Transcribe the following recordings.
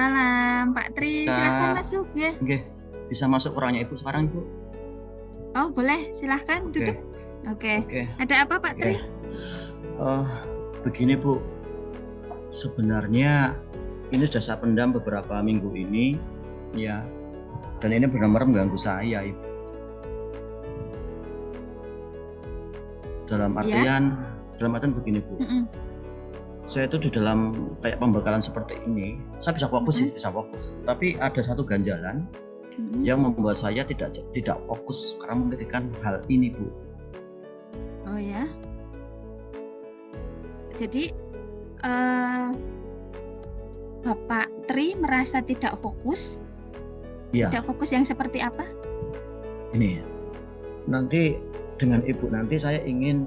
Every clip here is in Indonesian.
Waalaikumsalam, Pak Tri. Silahkan Bisa, masuk ya. nggih, bisa masuk orangnya Ibu sekarang, Ibu? Oh, boleh. Silahkan duduk. Oke, Oke. oke, Ada apa, Pak oke. Tri? Eh, begini Bu, sebenarnya ini sudah saya pendam beberapa minggu ini, ya, dan ini benar-benar mengganggu saya, Ibu. Dalam Ya. artian begini Bu, Mm-mm. saya itu di dalam kayak pembekalan seperti ini, saya bisa fokus sih, Mm-mm. bisa fokus. Tapi ada satu ganjalan Mm-mm. yang membuat saya tidak fokus karena memikirkan hal ini Bu. Oh ya. Jadi eh, Bapak Tri merasa tidak fokus. Iya, Tidak fokus yang seperti apa? ini nanti dengan Ibu nanti saya ingin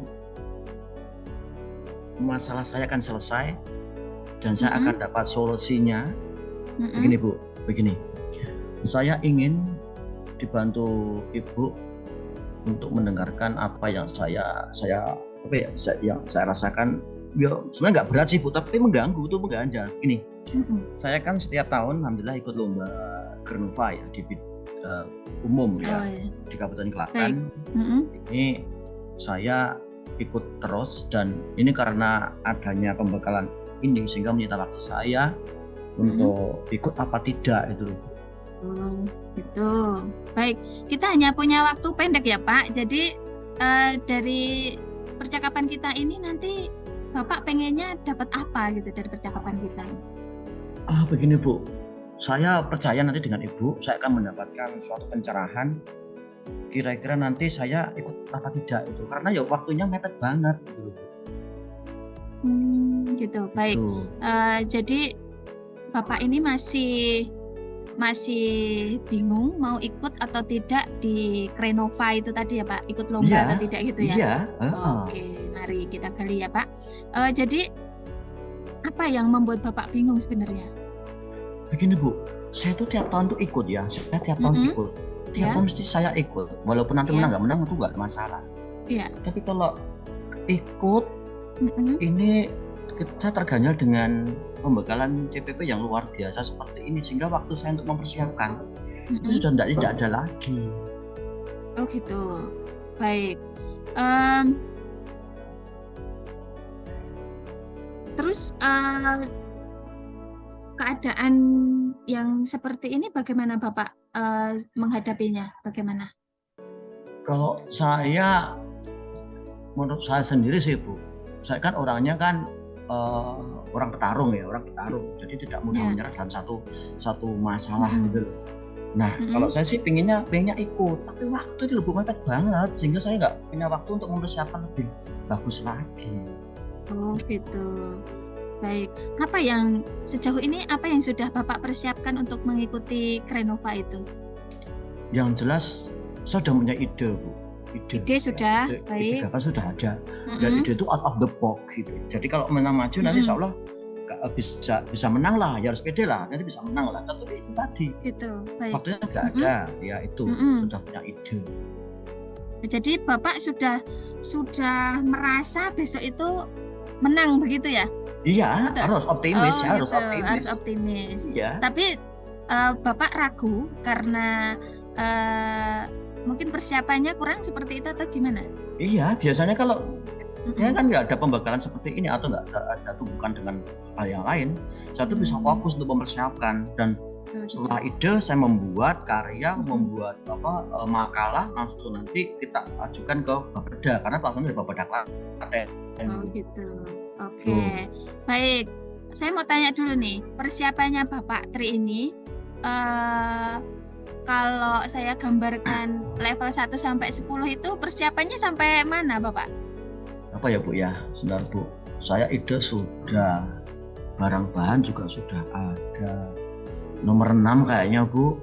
masalah saya akan selesai dan saya Mm-mm. akan dapat solusinya. Mm-mm. Begini Bu, begini. Saya ingin dibantu Ibu untuk mendengarkan apa yang yang saya rasakan. Ya sebenarnya nggak berat sih Bu, tapi mengganggu tuh, mengganjal. Gini, Mm-mm. saya kan setiap tahun alhamdulillah ikut lomba Grenova ya di umum Oh ya ya. di Kabupaten Baik. Klaten. Mm-mm. Ini saya ikut terus dan ini karena adanya pembekalan ini sehingga menyita waktu saya untuk ikut apa tidak itu. Oh, gitu. Baik, kita hanya punya waktu pendek ya Pak. Jadi dari percakapan kita ini nanti Bapak pengennya dapat apa gitu dari percakapan kita? Begini Bu, saya percaya nanti dengan Ibu saya akan mendapatkan suatu pencerahan. Kira-kira nanti saya ikut apa tidak itu, karena ya waktunya mepet banget gitu. Gitu. Baik. Gitu. Jadi Bapak ini masih bingung mau ikut atau tidak di Krenova itu tadi ya Pak, ikut lomba Iya, atau tidak gitu ya? iya. Oke, mari kita gali ya Pak. Jadi apa yang membuat Bapak bingung sebenarnya? Begini Bu, saya tuh tiap tahun tuh ikut ya, saya tiap tahun Mm-mm. ikut. Tiap Ya. tahun mesti saya ikut, walaupun nanti Ya. menang nggak menang itu nggak masalah. Iya. Tapi kalau ikut Mm-mm. ini kita terganjal dengan pembekalan CPP yang luar biasa seperti ini sehingga waktu saya untuk mempersiapkan Mm-mm. itu sudah tidak ada lagi. Oh gitu. Baik. Terus keadaan yang seperti ini bagaimana Bapak menghadapinya? Bagaimana? Kalau saya, menurut saya sendiri sih Bu, saya kan orangnya kan orang petarung, jadi tidak mudah Ya. menyerah dalam satu masalah Mm-mm. gitu loh. Nah, kalau saya sih pengennya ikut, tapi waktu itu lebih mepet banget sehingga saya nggak punya waktu untuk mempersiapkan lebih bagus lagi. Oh gitu. Baik. Apa yang sejauh ini sudah Bapak persiapkan untuk mengikuti Krenova itu? Yang jelas saya sudah punya ide Bu. Ide sudah, baik. Ide kan sudah ada. Dan Mm-mm. ide itu out of the box gitu. Jadi kalau menang maju nanti insya Allah bisa menang lah, ya harus pede lah, nanti bisa menang lah. Tapi itu tadi Gitu. Baik. waktunya nggak ada, ya itu sudah punya ide. Jadi Bapak sudah merasa besok itu menang begitu ya? Iya, Betul. harus optimis, Oh, harus gitu. optimis. Harus optimis. Iya. Tapi Bapak ragu karena mungkin persiapannya kurang seperti itu atau gimana? Iya, biasanya kalau ya kan nggak ada pembekalan seperti ini atau nggak ada tumbukan dengan hal yang lain, saya tuh bisa fokus untuk mempersiapkan dan setelah ide saya membuat karya, membuat makalah, langsung nanti kita ajukan ke Bapeda karena pelaksana dari Bapeda Klaten. Oh gitu. Oke. Baik. Saya mau tanya dulu nih, persiapannya Bapak Tri ini kalau saya gambarkan level 1 sampai 10 itu persiapannya sampai mana Bapak? Apa ya Bu ya? Sebentar Bu. Saya ide sudah, barang bahan juga sudah ada. Nomor 6 kayaknya Bu.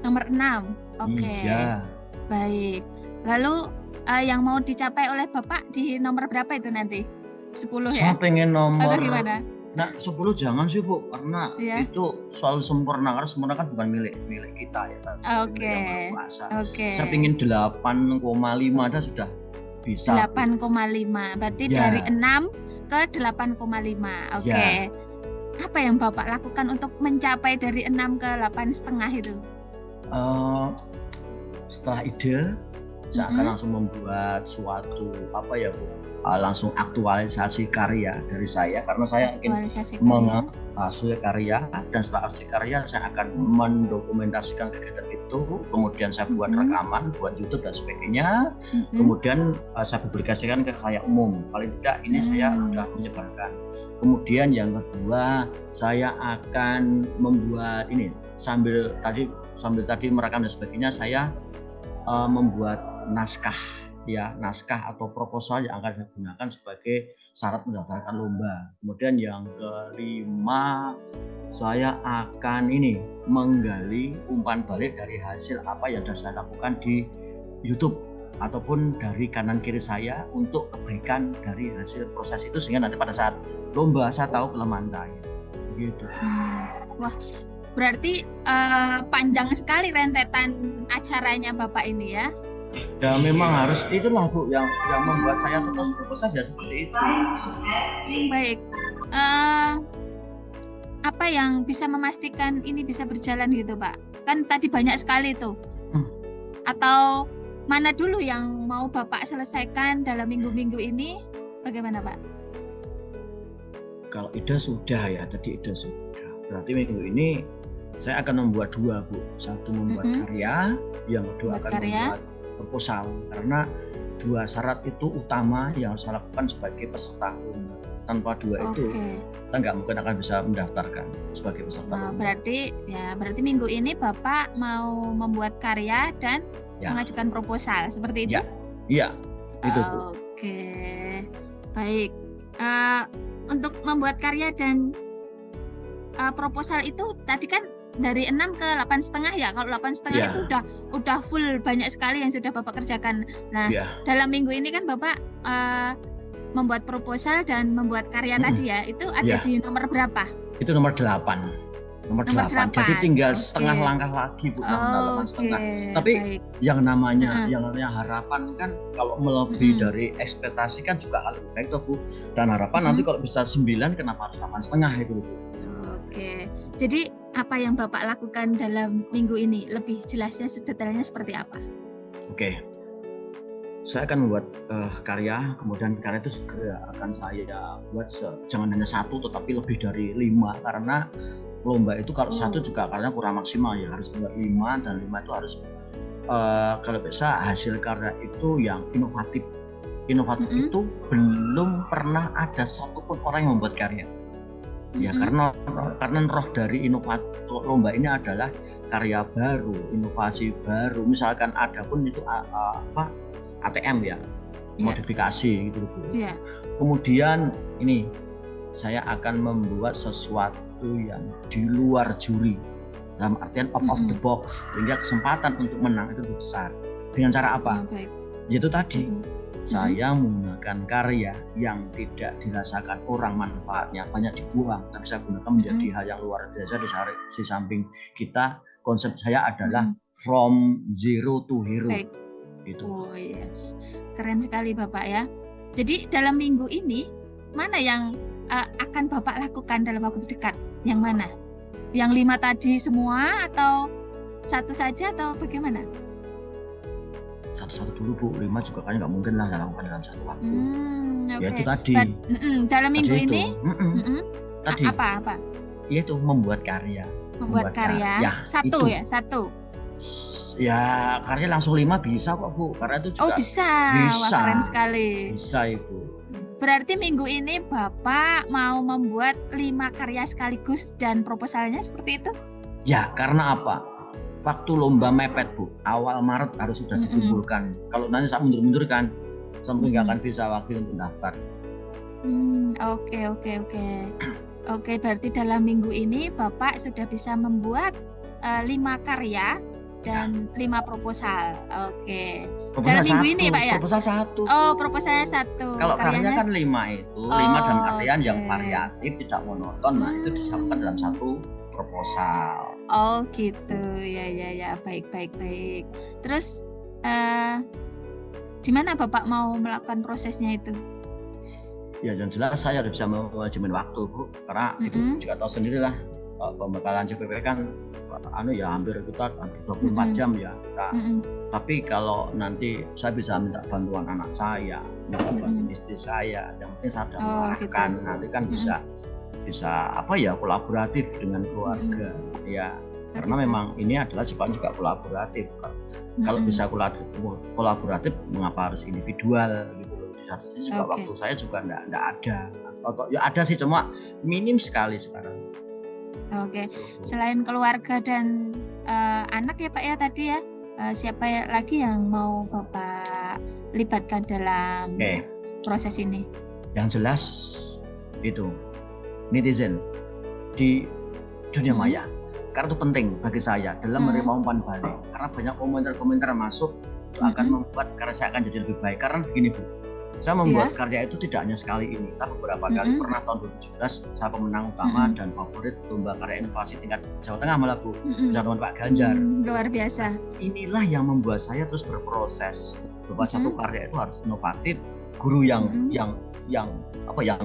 Nomor 6. Oke. Iya. Baik. Lalu yang mau dicapai oleh Bapak di nomor berapa itu nanti? 10 ya? Saya pengen nomor. Atau gimana? Nah 10 jangan sih Bu, karena itu selalu sempurna, karena sempurna kan bukan milik kita ya kan. Oke. Saya pengen 8,5 dah sudah bisa. 8,5. Berarti dari 6 ke 8,5. Oke. apa yang Bapak lakukan untuk mencapai dari 6 ke 8,5 itu? Setelah ide, saya akan langsung membuat suatu langsung aktualisasi karya dari saya, karena saya ingin menghasilkan karya, dan setelah hasil karya saya akan mendokumentasikan kegiatan itu, kemudian saya buat rekaman, buat YouTube dan sebagainya, kemudian saya publikasikan ke khalayak umum. Paling tidak ini saya sudah menyebarkan. Kemudian yang kedua, saya akan membuat ini sambil tadi merekam dan sebagainya, saya membuat naskah atau proposal yang akan saya gunakan sebagai syarat mendaftarkan lomba. Kemudian yang kelima, saya akan menggali umpan balik dari hasil apa yang sudah saya lakukan di YouTube ataupun dari kanan kiri saya untuk kebaikan dari hasil proses itu, sehingga nanti pada saat lomba saya tahu kelemahan saya. Begitu. Wah, berarti panjang sekali rentetan acaranya Bapak ini ya. Ya memang harus, itulah Bu yang membuat saya terus berproses ya seperti itu. Baik, apa yang bisa memastikan ini bisa berjalan gitu Pak? Kan tadi banyak sekali tuh. Atau mana dulu yang mau Bapak selesaikan dalam minggu-minggu ini? Bagaimana Pak? Kalau ide sudah ya, tadi ide sudah. Berarti minggu ini saya akan membuat 2 Bu. Satu membuat karya, yang kedua akan membuat proposal, karena 2 syarat itu utama yang saya lakukan sebagai peserta lomba. Tanpa 2 itu kita nggak mungkin akan bisa mendaftarkan sebagai peserta lomba. Berarti minggu ini Bapak mau membuat karya dan mengajukan proposal seperti itu? Iya, itu Bu. Oke, baik. Untuk membuat karya dan proposal itu tadi kan dari 6 ke 8,5 ya. Kalau 8,5 itu udah full, banyak sekali yang sudah Bapak kerjakan. Nah, dalam minggu ini kan Bapak membuat proposal dan membuat karya tadi ya. Itu ada di nomor berapa? Itu nomor 8. Nomor 8. Jadi tinggal setengah langkah lagi Bu, 8,5. Tapi baik. yang namanya harapan kan kalau melebihi dari ekspektasi kan juga hal baik tuh Bu. Dan harapan nanti kalau bisa 9, kenapa harus 8,5 itu Bu. Oke, jadi apa yang Bapak lakukan dalam minggu ini? Lebih jelasnya sedetailnya seperti apa? Oke, saya akan membuat karya, kemudian karya itu segera akan saya buat jangan hanya 1 tetapi lebih dari 5, karena lomba itu kalau 1 juga karena kurang maksimal ya, harus buat 5, dan 5 itu harus kalau bisa hasil karya itu yang inovatif. Inovatif itu belum pernah ada satupun orang yang membuat karya. Ya karena roh dari inovator lomba ini adalah karya baru, inovasi baru. Misalkan ada pun itu ATM ya, modifikasi gitu. Kemudian ini saya akan membuat sesuatu yang di luar juri, dalam artian out of the box, sehingga kesempatan untuk menang itu lebih besar. Dengan cara apa? Yaitu tadi saya menggunakan karya yang tidak dirasakan orang manfaatnya, banyak dibuang, tapi saya gunakan menjadi hal yang luar biasa di samping kita. Konsep saya adalah from zero to hero. Gitu. Oh yes, keren sekali Bapak ya. Jadi dalam minggu ini mana yang akan Bapak lakukan dalam waktu dekat? Yang mana? Yang 5 tadi semua atau 1 saja atau bagaimana? Satu-satu dulu Bu, 5 juga kan nggak mungkin lah lakukan dalam 1 waktu. Ya itu tadi. Dalam minggu ini tadi apa? Itu membuat karya. Membuat karya. Ya, 1 itu. Ya, 1. Ya karya langsung 5 bisa kok Bu, karena itu juga bisa. Wah, keren sekali. Bisa itu. Berarti minggu ini Bapak mau membuat 5 karya sekaligus dan proposalnya seperti itu? Ya, karena apa? Waktu lomba mepet Bu, awal Maret harus sudah dikumpulkan. Kalau nanti saya mundur-mundurkan, sampai nggak akan bisa waktu untuk daftar. Oke, berarti dalam minggu ini Bapak sudah bisa membuat 5 karya dan 5 proposal. Oke. Dalam minggu ini Pak ya? Proposal 1. Oh, proposalnya 1. Kalau karyanya kan 5 itu, 5 dalam artian yang variatif, tidak monoton. Nah, itu disatukan dalam 1 proposal. Oh gitu, ya, baik. Terus di mana Bapak mau melakukan prosesnya itu? Ya yang jelas saya harus bisa manajemen waktu Bu, karena itu juga tahu sendirilah pembekalan CPP kan hampir 24 jam ya kita. Tapi kalau nanti saya bisa minta bantuan anak saya, minta bantuan istri saya, yang penting saya sudah mengarahkan, nanti kan bisa kolaboratif dengan keluarga ya, karena memang ini adalah sifatnya juga kolaboratif. Kalau bisa kolaboratif, mengapa harus individual gitu loh? Di satu sisi juga waktu saya juga enggak ada, atau ya ada sih cuma minim sekali sekarang. Oke, selain keluarga dan anak ya Pak ya tadi ya, siapa lagi yang mau Bapak libatkan dalam proses ini? Yang jelas itu netizen di dunia maya, karena itu penting bagi saya dalam menerima umpan balik, karena banyak komentar-komentar masuk itu akan membuat karya saya akan jadi lebih baik. Karena begini Bu, saya membuat karya itu tidak hanya sekali ini, tapi beberapa kali. Pernah tahun 2017 saya pemenang utama dan favorit lomba karya inovasi tingkat Jawa Tengah malah Bu, bersama Pak Ganjar. Luar biasa. Inilah yang membuat saya terus berproses bahwa satu karya itu harus inovatif. Guru yang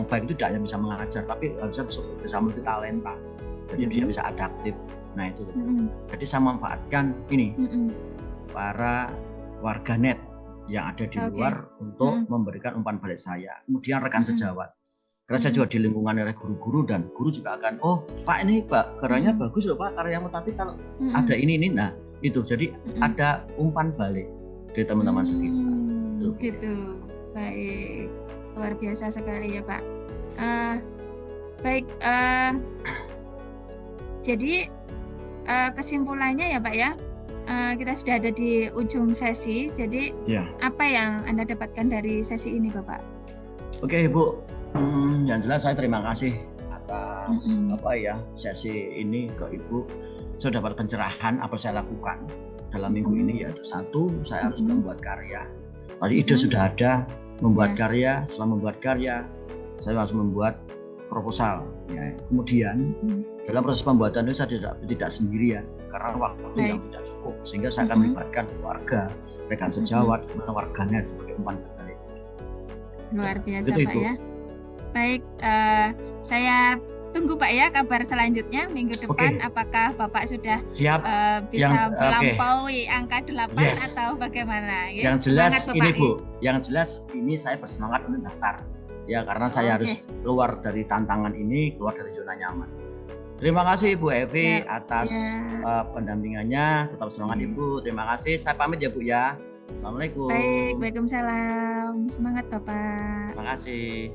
baik itu tidak hanya bisa mengajar, tapi harusnya bisa multi talenta. Jadi dia bisa adaptif. Nah itu. Jadi saya manfaatkan ini para warganet yang ada di luar untuk memberikan umpan balik saya. Kemudian rekan sejawat. Karena saya juga di lingkungan oleh guru-guru, dan guru juga akan, oh Pak ini Pak karyanya bagus loh Pak karyamu, tapi kalau ada ini, nah itu. Jadi ada umpan balik dari teman-teman sekitar. Gitu. Baik, luar biasa sekali ya Pak. Baik, jadi kesimpulannya ya Pak ya, kita sudah ada di ujung sesi. Jadi apa yang Anda dapatkan dari sesi ini Bapak? Oke Bu, yang jelas saya terima kasih atas sesi ini ke Ibu. Saya dapat pencerahan apa saya lakukan dalam minggu ini, yaitu satu, saya harus membuat karya. Tadi ide sudah ada, membuat karya. Setelah membuat karya, saya harus membuat proposal. Ya. Kemudian dalam proses pembuatan itu saya tidak sendirian karena waktu yang tidak cukup, sehingga saya akan melibatkan keluarga, rekan sejawat, warganet sebagai umpan balik. Luar biasa Pak ya. Baik, saya tunggu Pak ya kabar selanjutnya minggu depan. Apakah Bapak sudah bisa melampaui angka 8 atau bagaimana? Ya? Yang jelas ini Bu, yang jelas ini saya bersemangat mendaftar. Ya karena saya harus keluar dari tantangan ini, keluar dari zona nyaman. Terima kasih Ibu Evi atas pendampingannya. Tetap semangat Ibu. Terima kasih. Saya pamit ya Bu ya. Assalamualaikum. Baik, waalaikumsalam. Semangat Bapak. Terima kasih.